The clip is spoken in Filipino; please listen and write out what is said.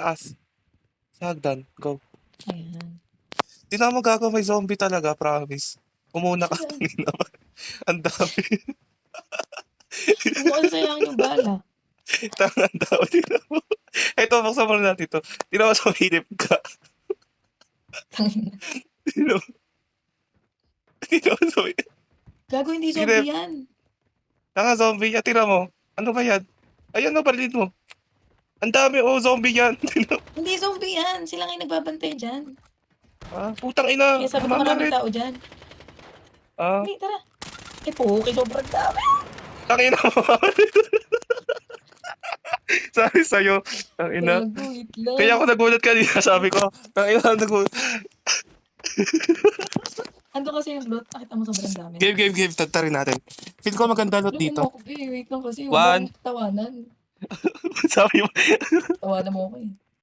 Taas. Sa hagdan. Go. Ayan. Di na magagawa, may zombie talaga, promise. Umuna ka. Saan? Tangina. Ang dami. Huwag mo kasasayangin yung bala. Ang dami. Tingnan mo. Ito, buksan mo na natin ito. Tingnan mo sa hilip ka. Tangina. Tingnan mo. Tingnan mo sa hilip. Gago, hindi zombie yan. Naka zombie yan. Tingnan mo. Ano ba yan? Ayan na, balid mo. Ang dami, zombie yan. Tingnan mo. Hindi zombie yan. Sila nga yung nagbabantay dyan. Putang ina. Kaya sabi ko maraming tao dyan. Hindi, tara. Okay, sobrang dami. Tangina mo. Sabi sa'yo, tangina. Gago, wait lang. Kaya ako nagulat kanina, sabi ko, tangina, nagulat. Ando kasi yung loot. Nakita mo sobrang dami. Game. Tatarin natin. Feel ko maganda loot dito. Wait lang kasi. One. Huwag tawanan. Sabi mo. Tawanan mo ako eh.